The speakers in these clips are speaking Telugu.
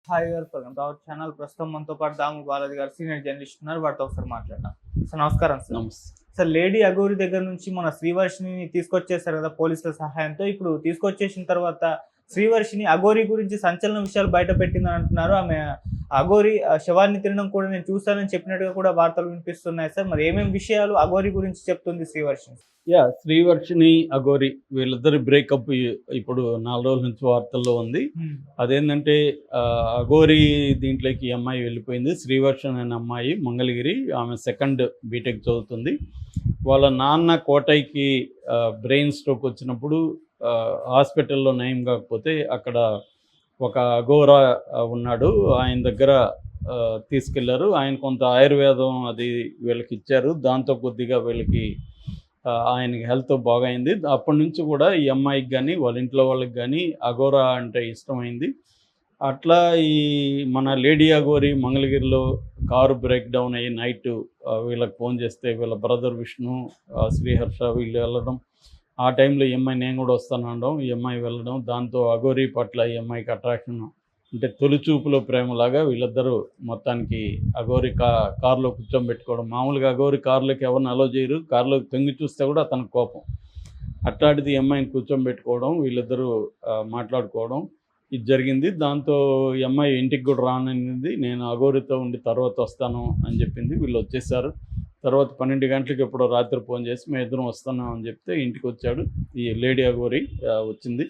హాయ్ గారు, వెల్కమ్ టు అవర్ ఛానల్. ప్రస్తుతం మనతో పాటు దాము బాలాజీ గారు సీనియర్ జర్నలిస్ట్ ఉన్నారు. వారితో ఒకసారి మాట్లాడదాం. సార్ నమస్కారం. సార్ నమస్తే. సార్ లేడీ అఘోరి దగ్గర నుంచి మన శ్రీవర్షిని తీసుకొచ్చేసారు కదా పోలీసుల సహాయంతో. ఇప్పుడు తీసుకొచ్చేసిన తర్వాత శ్రీవర్షిని అఘోరి గురించి సంచలన విషయాలు బయట పెట్టిందని అంటున్నారు. ఆమె అఘోరి శవాన్ని తినడం కూడా నేను చూశానని చెప్పినట్టుగా కూడా వార్తలు వినిపిస్తున్నాయి. సార్ మరి ఏమేమి విషయాలు అఘోరి గురించి చెప్తుంది శ్రీవర్షిని? శ్రీవర్షిని అఘోరి వీళ్ళిద్దరి బ్రేకప్ ఇప్పుడు 4 రోజుల నుంచి వార్తల్లో ఉంది. అదేంటంటే అఘోరి దీంట్లోకి ఈ అమ్మాయి వెళ్ళిపోయింది. శ్రీవర్షిని అనే అమ్మాయి మంగళగిరి, ఆమె సెకండ్ బీటెక్ చదువుతుంది. వాళ్ళ నాన్న కోటైకి బ్రెయిన్ స్ట్రోక్ వచ్చినప్పుడు హాస్పిటల్లో నయం కాకపోతే అక్కడ ఒక అఘోరా ఉన్నాడు, ఆయన దగ్గర తీసుకెళ్లారు. ఆయన కొంత ఆయుర్వేదం అది వీళ్ళకి ఇచ్చారు. దాంతో కొద్దిగా వీళ్ళకి ఆయనకి హెల్త్ బాగైంది. అప్పటి నుంచి కూడా ఈ అమ్మాయికి కానీ వాళ్ళ ఇంట్లో వాళ్ళకి కానీ అఘోరా అంటే ఇష్టమైంది. అట్లా ఈ మన లేడీ అఘోరి మంగళగిరిలో కారు బ్రేక్ డౌన్ అయ్యి నైట్ వీళ్ళకి ఫోన్ చేస్తే వీళ్ళ బ్రదర్ విష్ణు, శ్రీహర్ష వీళ్ళు వెళ్ళడం, ఆ టైంలో ఈ అమ్మాయి నేను కూడా వస్తాను అనడం, ఈ అమ్మాయి వెళ్ళడం, దాంతో అఘోరి పట్ల ఈ అమ్మాయికి అట్రాక్షన్, అంటే తొలిచూపులో ప్రేమలాగా వీళ్ళిద్దరూ మొత్తానికి అఘోరి కారులో కూర్చోబెట్టుకోవడం. మామూలుగా అఘోరి కారులోకి ఎవరిని అలో చేయరు, కారులోకి తొంగి చూస్తే కూడా అతనికి కోపం. అట్లాంటిది ఈ అమ్మాయిని కూర్చోబెట్టుకోవడం, వీళ్ళిద్దరూ మాట్లాడుకోవడం ఇది జరిగింది. దాంతో ఈ అమ్మాయి ఇంటికి కూడా రాననింది. నేను అఘోరితో ఉండి తర్వాత వస్తాను అని చెప్పింది. వీళ్ళు వచ్చేసారు. తర్వాత 12 గంటలకు ఎప్పుడో రాత్రి ఫోన్ చేసి మేము ఇద్దరం వస్తున్నాం అని చెప్తే ఇంటికి వచ్చాడు. ఈ లేడీ అఘోరి వచ్చింది.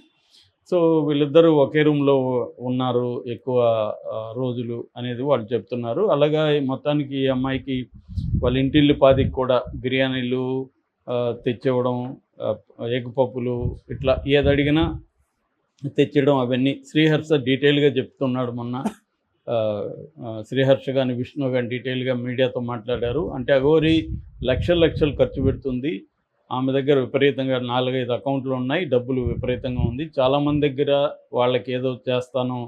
సో వీళ్ళిద్దరూ ఒకే రూమ్లో ఉన్నారు ఎక్కువ రోజులు అనేది వాళ్ళు చెప్తున్నారు. అలాగా మొత్తానికి ఈ అమ్మాయికి వాళ్ళ ఇంటిల్లి పాదికి కూడా బిర్యానీలు తెచ్చివ్వడం, ఎగ్ పప్పులు, ఇట్లా ఏది అడిగినా తెచ్చడం, అవన్నీ శ్రీహర్ష డీటెయిల్గా చెప్తున్నాడు. మొన్న శ్రీహర్ష కానీ విష్ణు కానీ డీటెయిల్గా మీడియాతో మాట్లాడారు. అంటే అఘోరి లక్షలు ఖర్చు పెడుతుంది. ఆమె దగ్గర విపరీతంగా 4-5 అకౌంట్లు ఉన్నాయి, డబ్బులు విపరీతంగా ఉంది. చాలామంది దగ్గర వాళ్ళకి ఏదో చేస్తాను,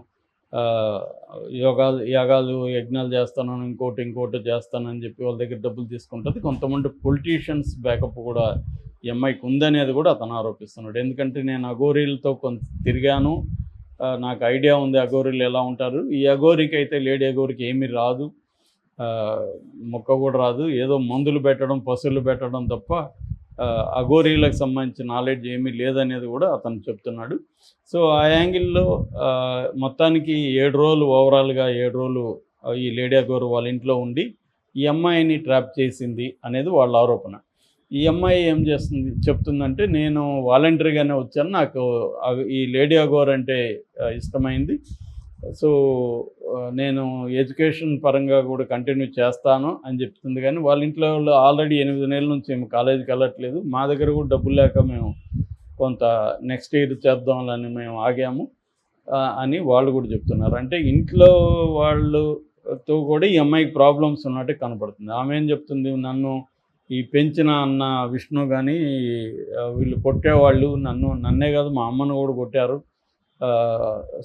యాగాలు యజ్ఞాలు చేస్తాను, ఇంకోటి చేస్తానని చెప్పి వాళ్ళ దగ్గర డబ్బులు తీసుకుంటుంది. కొంతమంది పొలిటీషియన్స్ బ్యాకప్ కూడా ఈ అమ్మాయికి ఉందనేది కూడా అతను ఆరోపిస్తున్నాడు. ఎందుకంటే నేను అఘోరీలతో కొంత తిరిగాను, నాకు ఐడియా ఉంది అఘోరీలు ఎలా ఉంటారు. ఈ అఘోరికి అయితే లేడీ అఘోరికి ఏమీ రాదు, మొక్క కూడా రాదు. ఏదో మందులు పెట్టడం, పశువులు పెట్టడం తప్ప అఘోరీలకు సంబంధించిన నాలెడ్జ్ ఏమీ లేదనేది కూడా అతను చెప్తున్నాడు. సో ఆ యాంగిల్లో మొత్తానికి 7 రోజులు ఓవరాల్గా 7 రోజులు ఈ లేడీ అఘోరి వాళ్ళ ఇంట్లో ఉండి ఈ అమ్మాయిని ట్రాప్ చేసింది అనేది వాళ్ళ ఆరోపణ. ఈ అమ్మాయి ఏం చెప్తుందంటే నేను వాలంటరీగానే వచ్చాను, నాకు ఈ లేడీ అఘోరి అంటే ఇష్టమైంది. సో నేను ఎడ్యుకేషన్ పరంగా కూడా కంటిన్యూ చేస్తాను అని చెప్తుంది. కానీ వాళ్ళ ఇంట్లో వాళ్ళు ఆల్రెడీ 8 నెలల నుంచి మేము కాలేజీకి వెళ్ళట్లేదు, మా దగ్గర కూడా డబ్బులు లేక మేము కొంత నెక్స్ట్ ఇయర్ చేద్దామని మేము ఆగాము అని వాళ్ళు కూడా చెప్తున్నారు. అంటే ఇంట్లో వాళ్ళతో కూడా ఈ అమ్మాయికి ప్రాబ్లమ్స్ ఉన్నట్టే కనపడుతుంది. ఆమె ఏం చెప్తుంది, నన్ను ఈ పెంచిన అన్న విష్ణు కానీ వీళ్ళు కొట్టేవాళ్ళు, నన్నే కాదు మా అమ్మను కూడా కొట్టారు.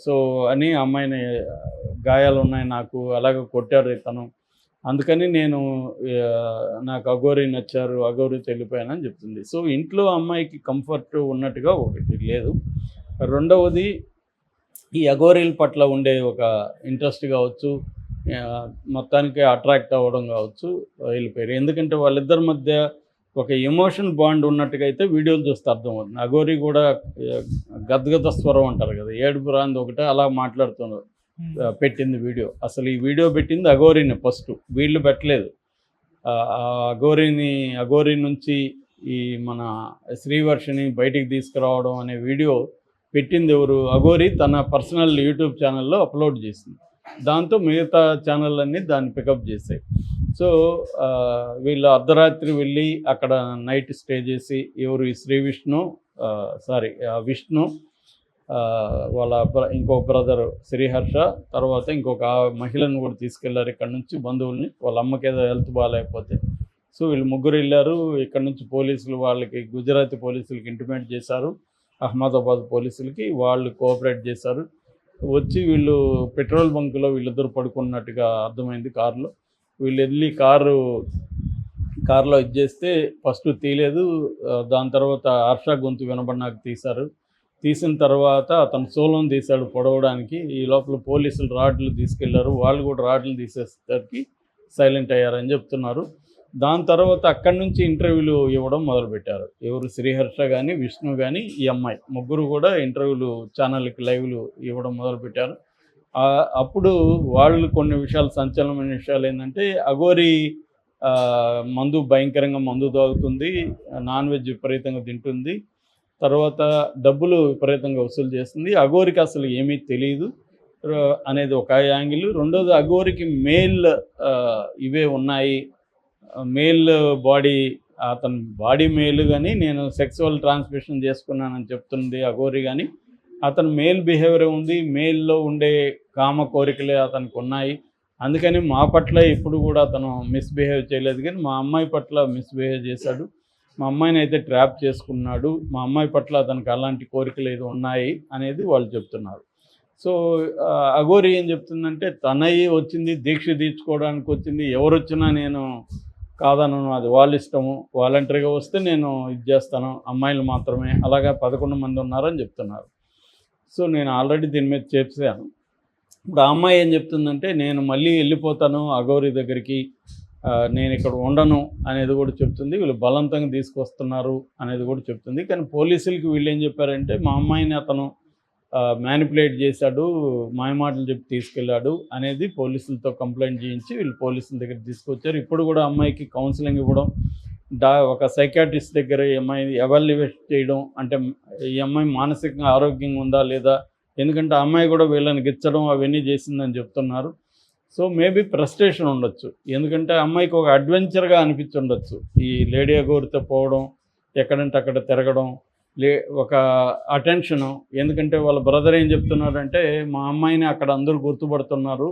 సో అని అమ్మాయిని గాయాలు ఉన్నాయి నాకు, అలాగే కొట్టారు ఇతను, అందుకని నాకు అఘోరి నచ్చారు, అఘోరితో వెళ్ళిపోయానని చెప్తుంది. సో ఇంట్లో అమ్మాయికి కంఫర్ట్ ఉన్నట్టుగా ఒకటి లేదు. రెండవది ఈ అఘోరీల పట్ల ఉండే ఒక ఇంట్రెస్ట్ కావచ్చు, మొత్తానికి అట్రాక్ట్ అవ్వడం కావచ్చు, వెళ్ళిపోయారు. ఎందుకంటే వాళ్ళిద్దరి మధ్య ఒక ఎమోషన్ బాండ్ ఉన్నట్టుగా అయితే వీడియోలు చూస్తే అర్థమవుతుంది. అఘోరి కూడా గద్గద స్వరం అంటారు కదా, ఏడుపు రాంది ఒకటే అలా మాట్లాడుతున్నారు, పెట్టింది వీడియో. అసలు ఈ వీడియో పెట్టింది అఘోరిని, ఫస్ట్ వీళ్ళు పెట్టలేదు. అఘోరి నుంచి ఈ మన శ్రీవర్షిని బయటికి తీసుకురావడం అనే వీడియో పెట్టింది ఎవరు? అఘోరి తన పర్సనల్ యూట్యూబ్ ఛానల్లో అప్లోడ్ చేసింది. దాంతో మిగతా ఛానళ్ళన్నీ దాన్ని పికప్ చేశాయి. సో వీళ్ళు అర్ధరాత్రి వెళ్ళి అక్కడ నైట్ స్టే చేసి ఎవరు ఈ విష్ణు వాళ్ళ ఇంకొక బ్రదర్ శ్రీహర్ష, తర్వాత ఇంకొక మహిళను కూడా తీసుకెళ్లారు ఇక్కడ నుంచి, బంధువుల్ని. వాళ్ళ అమ్మకి ఏదో హెల్త్ బాగాలేకపోతే సో వీళ్ళు ముగ్గురు వెళ్ళారు. ఇక్కడ నుంచి పోలీసులు వాళ్ళకి, గుజరాతీ పోలీసులకి ఇంటిమేట్ చేశారు, అహ్మదాబాద్ పోలీసులకి. వాళ్ళు కోఆపరేట్ చేశారు. వచ్చి వీళ్ళు పెట్రోల్ బంకులో వీళ్ళిద్దరు పడుకున్నట్టుగా అర్థమైంది కారులో. వీళ్ళు వెళ్ళి కారులో ఇది చేస్తే ఫస్ట్ తీయలేదు, దాని తర్వాత హర్ష గొంతు వినబడినాక తీశారు. తీసిన తర్వాత అతను సోలం తీశాడు పొడవడానికి. ఈ లోపల పోలీసులు రాడ్లు తీసుకెళ్లారు. వాళ్ళు కూడా రాడ్లు తీసేసరికి సైలెంట్ అయ్యారని చెప్తున్నారు. దాని తర్వాత అక్కడి నుంచి ఇంటర్వ్యూలు ఇవ్వడం మొదలుపెట్టారు. ఎవరు శ్రీహర్ష కానీ, విష్ణు కానీ, ఈ అమ్మాయి ముగ్గురు కూడా ఇంటర్వ్యూలు ఛానల్కి లైవ్లు ఇవ్వడం మొదలుపెట్టారు. అప్పుడు వాళ్ళు కొన్ని విషయాలు, సంచలనమైన విషయాలు ఏంటంటే, అఘోరి మందు భయంకరంగా మందు తాగుతుంది, నాన్ వెజ్ విపరీతంగా తింటుంది, తర్వాత డబ్బులు విపరీతంగా వసూలు చేస్తుంది, అఘోరికి అసలు ఏమీ తెలియదు అనేది ఒక యాంగిల్. రెండోది, అఘోరికి మేల్ ఇవే ఉన్నాయి, మేల్ బాడీ, అతని బాడీ మేల్ కానీ నేను సెక్సువల్ ట్రాన్స్మిషన్ చేసుకున్నానని చెప్తుంది అఘోరి. కానీ అతను మేల్ బిహేవియర్ ఉంది, మేల్లో ఉండే కామ కోరికలే అతనికి ఉన్నాయి. అందుకని మా పట్ల ఇప్పుడు కూడా అతను మిస్బిహేవ్ చేయలేదు, కానీ మా అమ్మాయి పట్ల మిస్బిహేవ్ చేశాడు. మా అమ్మాయిని అయితే ట్రాప్ చేసుకున్నాడు. మా అమ్మాయి పట్ల అతనికి అలాంటి కోరికలు ఏదో ఉన్నాయి అనేది వాళ్ళు చెప్తున్నారు. సో అఘోరి ఏం చెప్తుందంటే, తనయ్యి వచ్చింది, దీక్ష తీర్చుకోవడానికి వచ్చింది, ఎవరు వచ్చినా నేను కాదనను, అది వాళ్ళ ఇష్టము, వాలంటరీగా వస్తే నేను ఇది చేస్తాను, అమ్మాయిలు మాత్రమే, అలాగా 11 మంది ఉన్నారని చెప్తున్నారు. సో నేను ఆల్రెడీ దీని మీద చేసాను. ఇప్పుడు ఆ అమ్మాయి ఏం చెప్తుందంటే, నేను మళ్ళీ వెళ్ళిపోతాను అఘోరి దగ్గరికి, నేను ఇక్కడ ఉండను అనేది కూడా చెప్తుంది. వీళ్ళు బలవంతంగా తీసుకొస్తున్నారు అనేది కూడా చెప్తుంది. కానీ పోలీసులకి వీళ్ళు ఏం చెప్పారంటే, మా అమ్మాయిని అతను మ్యానిపులేట్ చేశాడు, మాయమాటలు చెప్పి తీసుకెళ్ళాడు అనేది పోలీసులతో కంప్లైంట్ చేయించి వీళ్ళు పోలీసుల దగ్గర తీసుకొచ్చారు. ఇప్పుడు కూడా అమ్మాయికి కౌన్సిలింగ్ ఇవ్వడం, ఒక సైకాట్రిస్ట్ దగ్గర ఈ అమ్మాయిని ఎవాల్యుయేట్ చేయడం, అంటే ఈ అమ్మాయి మానసికంగా ఆరోగ్యంగా ఉందా లేదా, ఎందుకంటే ఆ అమ్మాయి కూడా వీళ్ళని గిచ్చడం అవన్నీ చేసిందని చెప్తున్నారు. సో మేబీ ఫ్రస్ట్రేషన్ ఉండొచ్చు, ఎందుకంటే అమ్మాయికి ఒక అడ్వెంచర్గా అనిపించి ఉండొచ్చు ఈ లేడీ అఘోరితో పోవడం, ఎక్కడంటే అక్కడ తిరగడం, ఒక అటెన్షను. ఎందుకంటే వాళ్ళ బ్రదర్ ఏం చెప్తున్నారంటే, మా అమ్మాయిని అక్కడ అందరూ గుర్తుపడుతున్నారు,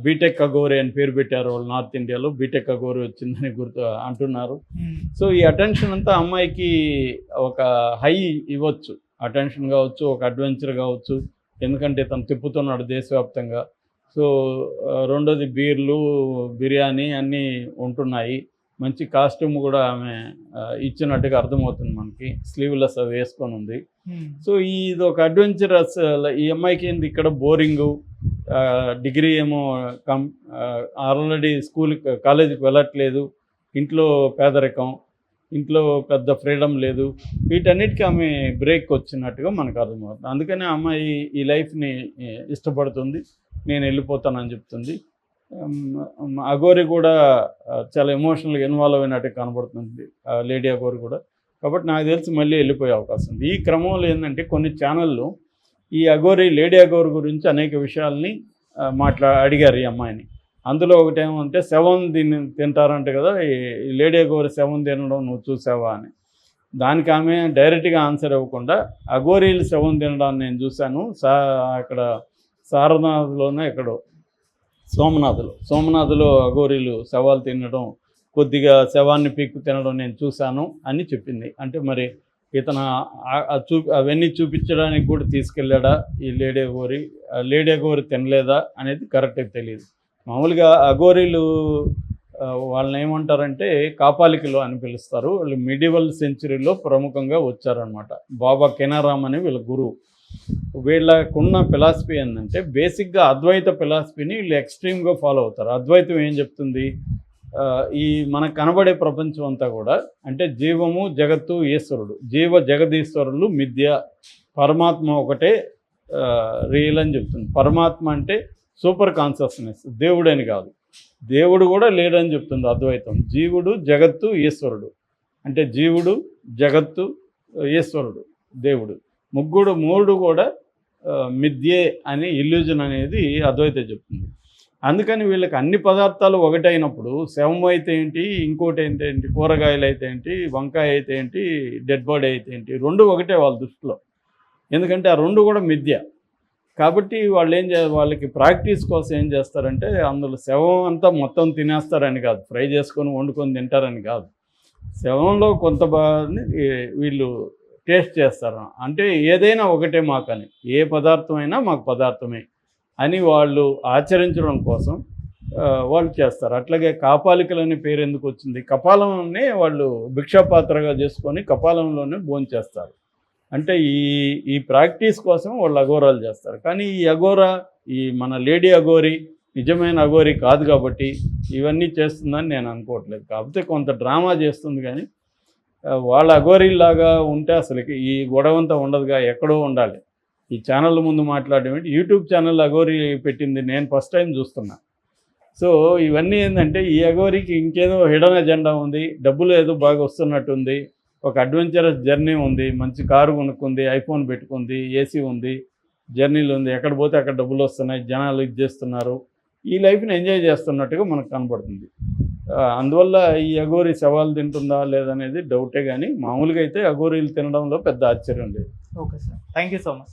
బీటెక్ అఘోరి అని పేరు పెట్టారు వాళ్ళు నార్త్ ఇండియాలో, బీటెక్ అఘోరి వచ్చిందని అంటున్నారు. సో ఈ అటెన్షన్ అంతా అమ్మాయికి ఒక హై ఇవ్వచ్చు, అటెన్షన్ కావచ్చు, ఒక అడ్వెంచర్ కావచ్చు, ఎందుకంటే తను తిప్పుతున్నాడు దేశవ్యాప్తంగా. సో రెండోది బీర్లు, బిర్యానీ అన్నీ ఉంటున్నాయి, మంచి కాస్ట్యూమ్ కూడా ఆమె ఇచ్చినట్టుగా అర్థమవుతుంది మనకి, స్లీవ్లెస్ అవి వేసుకొని ఉంది. సో ఇది ఒక అడ్వెంచరస్. ఈ అమ్మాయికి ఏంది ఇక్కడ బోరింగు, డిగ్రీ ఏమో ఆల్రెడీ కాలేజీకి వెళ్ళట్లేదు, ఇంట్లో పేదరికం, ఇంట్లో పెద్ద ఫ్రీడమ్ లేదు, వీటన్నిటికీ ఆమె బ్రేక్ వచ్చినట్టుగా మనకు అర్థమవుతుంది. అందుకని ఆ అమ్మాయి ఈ లైఫ్ని ఇష్టపడుతుంది, నేను వెళ్ళిపోతానని చెప్తుంది. అఘోరి కూడా చాలా ఎమోషనల్గా ఇన్వాల్వ్ అయినట్టు కనబడుతుంది లేడీ అఘోరి కూడా. కాబట్టి నాకు తెలిసి మళ్ళీ వెళ్ళిపోయే అవకాశం ఉంది. ఈ క్రమంలో ఏంటంటే కొన్ని ఛానళ్ళు ఈ లేడీ అఘోరి గురించి అనేక విషయాల్ని అడిగారు ఈ అమ్మాయిని. అందులో ఒకటేమంటే, శవం తింటారంట కదా, ఈ లేడీ అఘోరి శవం తినడం నువ్వు చూసావా అని. దానికి ఆమె డైరెక్ట్గా ఆన్సర్ ఇవ్వకుండా, అఘోరీలు శవం తినడాన్ని నేను చూశాను, అక్కడ సారనాథ్లోనే ఎక్కడో సోమనాథ్లో అఘోరీలు శవాలు తినడం, కొద్దిగా శవాన్ని పీక్కు తినడం నేను చూశాను అని చెప్పింది. అంటే మరి ఇతను అవన్నీ చూపించడానికి కూడా తీసుకెళ్ళాడా ఈ లేడీ అఘోరి తినలేదా అనేది కరెక్ట్గా తెలియదు. మామూలుగా అఘోరీలు వాళ్ళని ఏమంటారంటే కాపాలికలు అని పిలుస్తారు. వాళ్ళు మిడివల్ సెంచురీలో ప్రముఖంగా వచ్చారనమాట. బాబా కెనారామ్ అని వీళ్ళ గురువు. వీళ్ళకున్న ఫిలాసఫీ ఏంటంటే, బేసిక్గా అద్వైత ఫిలాసఫీని వీళ్ళు ఎక్స్ట్రీమ్గా ఫాలో అవుతారు. అద్వైతం ఏం చెప్తుంది, ఈ మనకు కనబడే ప్రపంచం అంతా కూడా అంటే జీవము, జగత్తు, ఈశ్వరుడు, జగదీశ్వరులు మిథ్య, పరమాత్మ ఒకటే రియల్ అని చెప్తుంది. పరమాత్మ అంటే సూపర్ కాన్షియస్నెస్, దేవుడని కాదు, దేవుడు కూడా లేడని చెప్తుంది అద్వైతం. జీవుడు, జగత్తు, ఈశ్వరుడు, అంటే జీవుడు, జగత్తు, ఈశ్వరుడు, దేవుడు, మూడు కూడా మిథ్యే అని ఇల్యూజన్ అనేది అద్వైతం చెప్తుంది. అందుకని వీళ్ళకి అన్ని పదార్థాలు ఒకటైనప్పుడు శవం అయితే ఏంటి, ఇంకోటి అయితే ఏంటి, కూరగాయలు అయితే ఏంటి, వంకాయ అయితే ఏంటి, డెడ్ బాడీ అయితే ఏంటి, రెండు ఒకటే వాళ్ళ దృష్టిలో. ఎందుకంటే ఆ రెండు కూడా మిథ్య. కాబట్టి వాళ్ళు వాళ్ళకి ప్రాక్టీస్ కోసం ఏం చేస్తారంటే, అందులో శవం అంతా మొత్తం తినేస్తారని కాదు, ఫ్రై చేసుకొని వండుకొని తింటారని కాదు, శవంలో కొంత భాగాన్ని వీళ్ళు టేస్ట్ చేస్తారు. అంటే ఏదైనా ఒకటే మాకని, ఏ పదార్థమైనా మాకు పదార్థమే అని వాళ్ళు ఆచరించడం కోసం వాళ్ళు చేస్తారు. అట్లాగే కాపాలికలు అనే పేరు ఎందుకు వచ్చింది, కపాలంనే వాళ్ళు భిక్షాపాత్రగా చేసుకొని కపాలంలోనే భోంచేస్తారు. అంటే ఈ ప్రాక్టీస్ కోసం వాళ్ళు అఘోరాలు చేస్తారు. కానీ ఈ అఘోరా, ఈ మన లేడీ అఘోరి నిజమైన అఘోరి కాదు కాబట్టి ఇవన్నీ చేస్తుందని నేను అనుకోవట్లేదు. కాకపోతే కొంత డ్రామా చేస్తుంది, కానీ వాళ్ళ అఘోరీలాగా ఉంటే అసలుకి ఈ గొడవంతా ఉండదుగా, ఎక్కడో ఉండాలి. ఈ ఛానళ్ళ ముందు మాట్లాడడం ఏంటి, యూట్యూబ్ ఛానల్ అఘోరి పెట్టింది నేను ఫస్ట్ టైం చూస్తున్నా. సో ఇవన్నీ ఏంటంటే ఈ అఘోరికి ఇంకేదో హిడెన్ ఎజెండా ఉంది, డబ్బులు ఏదో బాగా వస్తున్నట్టుంది, ఒక అడ్వెంచరస్ జర్నీ ఉంది, మంచి కారు కొనుక్కుంది, ఐఫోన్ పెట్టుకుంది, ఏసీ ఉంది, జర్నీలు ఉంది, ఎక్కడ పోతే అక్కడ డబ్బులు వస్తున్నాయి, జనాలు ఇది చేస్తున్నారు, ఈ లైఫ్ని ఎంజాయ్ చేస్తున్నట్టుగా మనకు కనపడుతుంది. అందువల్ల ఈ అఘోరి శవాలు తింటుందా లేదనేది డౌటే, కానీ మామూలుగా అయితే అఘోరీలు తినడంలో పెద్ద ఆశ్చర్యం లేదు. Okay sir, thank you so much.